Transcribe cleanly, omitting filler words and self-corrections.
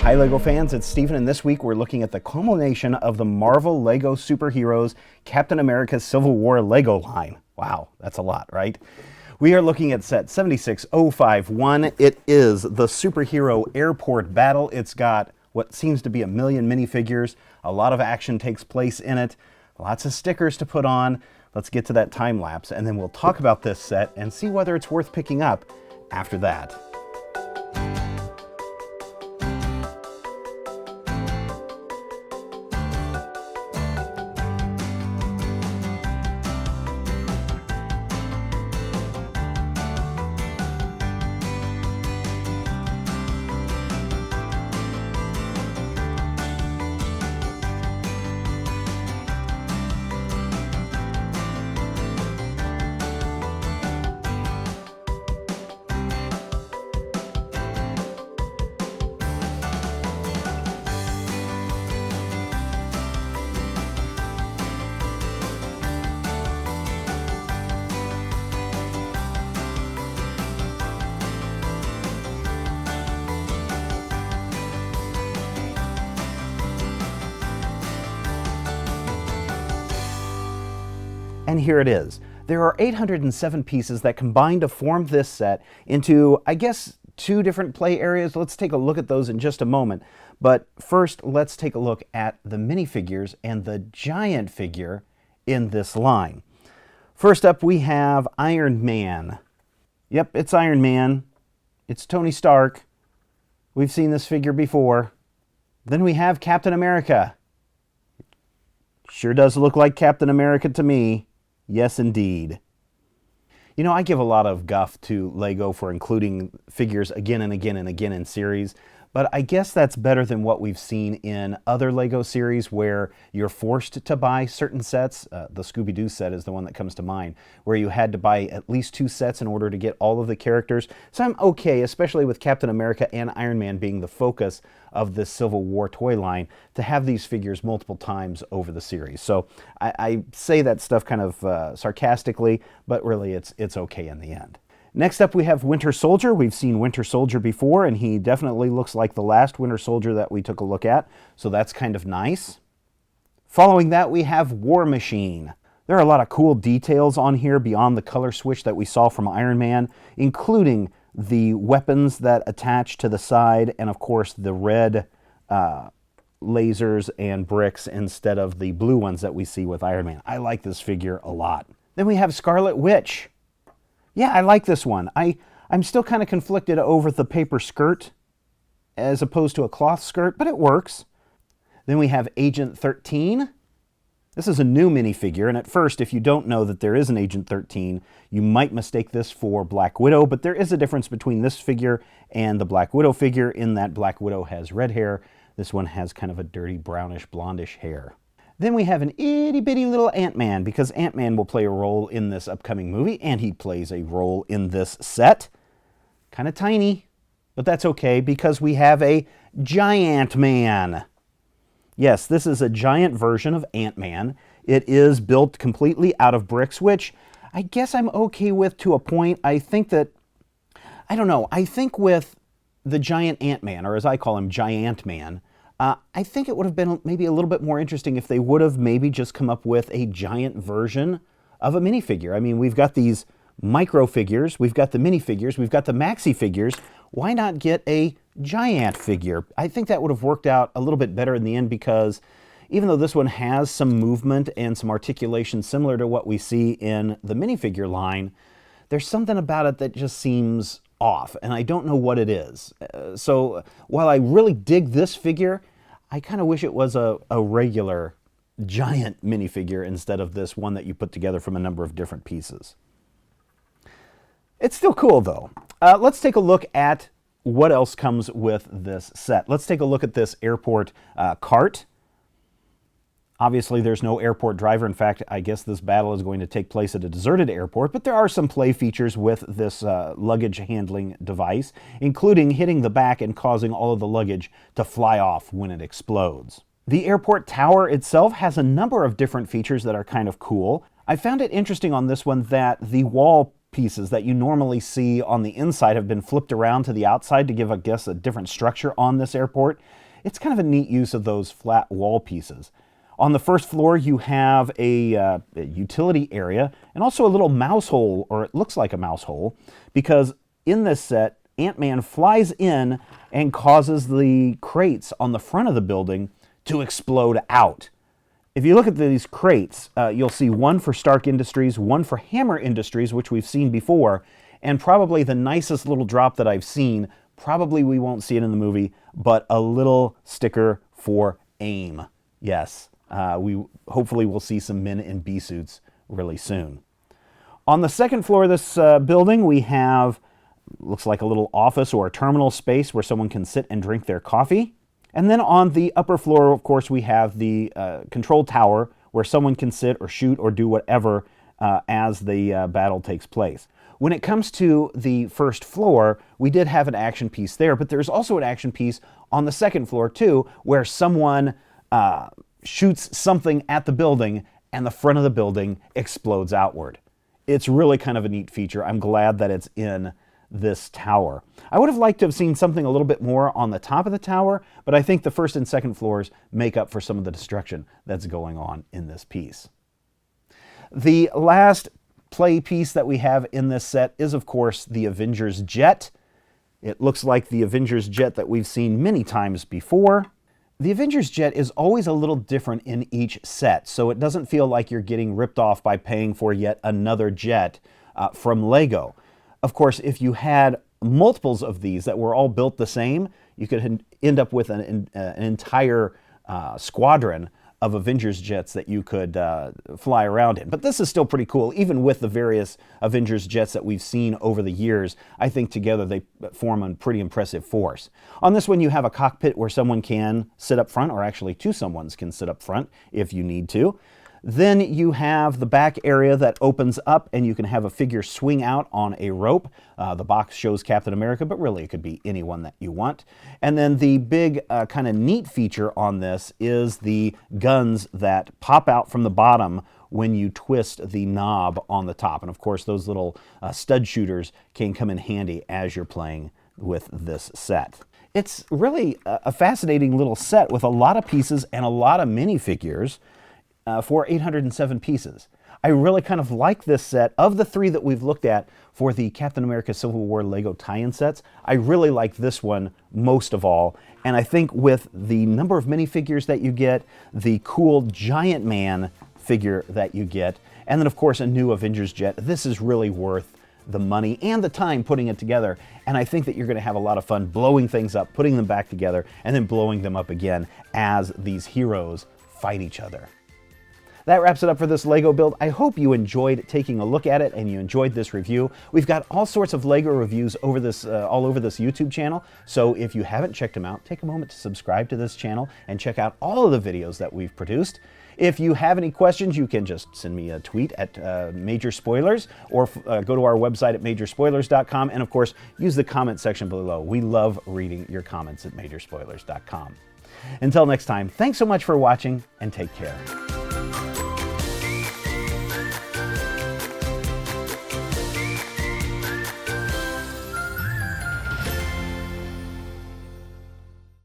Hi LEGO fans, it's Steven, and this week we're looking at the culmination of the Marvel LEGO Superheroes Captain America Civil War LEGO line. Wow, that's a lot, right? We are looking at set 76051. It is the superhero airport battle. It's got what seems to be 1 million minifigures. A lot of action takes place in it. Lots of stickers to put on. Let's get to that time lapse, and then we'll talk about this set and see whether it's worth picking up after that. And here it is. There are 807 pieces that combine to form this set into, I guess, 2 different play areas. Let's take a look at those in just a moment. But first, let's take a look at the minifigures and the giant figure in this line. First up, we have Iron Man. Yep, it's Iron Man. It's Tony Stark. We've seen this figure before. Then we have Captain America. Sure does look like Captain America to me. Yes, indeed. You know, I give a lot of guff to LEGO for including figures again and again and again in series, but I guess that's better than what we've seen in other LEGO series where you're forced to buy certain sets. The Scooby-Doo set is the one that comes to mind, where you had to buy at least 2 sets in order to get all of the characters. So I'm okay, especially with Captain America and Iron Man being the focus of this Civil War toy line, to have these figures multiple times over the series. So I say that stuff kind of sarcastically, but really it's okay in the end. Next up, we have Winter Soldier. We've seen Winter Soldier before, and he definitely looks like the last Winter Soldier that we took a look at, so that's kind of nice. Following that, we have War Machine. There are a lot of cool details on here beyond the color switch that we saw from Iron Man, including the weapons that attach to the side, and of course the red lasers and bricks instead of the blue ones that we see with Iron Man. I like this figure a lot. Then we have Scarlet Witch. Yeah, I like this one. I'm still kind of conflicted over the paper skirt as opposed to a cloth skirt, but it works. Then we have Agent 13. This is a new minifigure, and at first, if you don't know that there is an Agent 13, you might mistake this for Black Widow, but there is a difference between this figure and the Black Widow figure in that Black Widow has red hair. This one has kind of a dirty brownish blondish hair. Then we have an itty-bitty little Ant-Man, because Ant-Man will play a role in this upcoming movie, and he plays a role in this set. Kind of tiny, but that's okay, because we have a Giant Man. Yes, this is a giant version of Ant-Man. It is built completely out of bricks, which I guess I'm okay with to a point. I think with the giant Ant-Man, or as I call him, Giant Man, I think it would have been maybe a little bit more interesting if they would have maybe just come up with a giant version of a minifigure. I mean, we've got these micro figures, we've got the minifigures, we've got the maxi figures. Why not get a giant figure? I think that would have worked out a little bit better in the end, because even though this one has some movement and some articulation similar to what we see in the minifigure line, there's something about it that just seems off, and I don't know what it is. So while I really dig this figure, I kind of wish it was a regular giant minifigure instead of this one that you put together from a number of different pieces. It's still cool though. Let's take a look at what else comes with this set. Let's take a look at this airport cart. Obviously, there's no airport driver. In fact, I guess this battle is going to take place at a deserted airport, but there are some play features with this luggage handling device, including hitting the back and causing all of the luggage to fly off when it explodes. The airport tower itself has a number of different features that are kind of cool. I found it interesting on this one that the wall pieces that you normally see on the inside have been flipped around to the outside to give, I guess, a different structure on this airport. It's kind of a neat use of those flat wall pieces. On the first floor, you have a utility area and also a little mouse hole, or it looks like a mouse hole, because in this set, Ant-Man flies in and causes the crates on the front of the building to explode out. If you look at these crates, you'll see one for Stark Industries, one for Hammer Industries, which we've seen before, and probably the nicest little drop that I've seen, probably we won't see it in the movie, but a little sticker for AIM. Yes, we hopefully will see some men in bee suits really soon. On the second floor of this building, we have, looks like a little office or a terminal space where someone can sit and drink their coffee. And then on the upper floor, of course, we have the control tower where someone can sit or shoot or do whatever as the battle takes place. When it comes to the first floor, we did have an action piece there, but there's also an action piece on the second floor too, where someone shoots something at the building and the front of the building explodes outward. It's really kind of a neat feature. I'm glad that it's in this tower. I would have liked to have seen something a little bit more on the top of the tower, but I think the first and second floors make up for some of the destruction that's going on in this piece. The last play piece that we have in this set is, of course, the Avengers jet. It looks like the Avengers jet that we've seen many times before. The Avengers jet is always a little different in each set, so it doesn't feel like you're getting ripped off by paying for yet another jet from Lego. Of course, if you had multiples of these that were all built the same, you could end up with an entire squadron of Avengers jets that you could fly around in. But this is still pretty cool, even with the various Avengers jets that we've seen over the years. I think together they form a pretty impressive force. On this one, you have a cockpit where someone can sit up front, or actually two someones can sit up front if you need to. Then you have the back area that opens up and you can have a figure swing out on a rope. The box shows Captain America, but really it could be anyone that you want. And then the big kind of neat feature on this is the guns that pop out from the bottom when you twist the knob on the top. And of course those little stud shooters can come in handy as you're playing with this set. It's really a fascinating little set with a lot of pieces and a lot of minifigures. For 807 pieces. I really kind of like this set. Of the three that we've looked at for the Captain America Civil War Lego tie-in sets, I really like this one most of all. And I think with the number of minifigures that you get, the cool Giant Man figure that you get, and then of course a new Avengers jet, this is really worth the money and the time putting it together. And I think that you're going to have a lot of fun blowing things up, putting them back together, and then blowing them up again as these heroes fight each other. That wraps it up for this Lego build. I hope you enjoyed taking a look at it and you enjoyed this review. We've got all sorts of Lego reviews over this, all over this YouTube channel, so if you haven't checked them out, take a moment to subscribe to this channel and check out all of the videos that we've produced. If you have any questions, you can just send me a tweet at Major Spoilers, or go to our website at majorspoilers.com, and of course, use the comment section below. We love reading your comments at majorspoilers.com. Until next time, thanks so much for watching, and take care.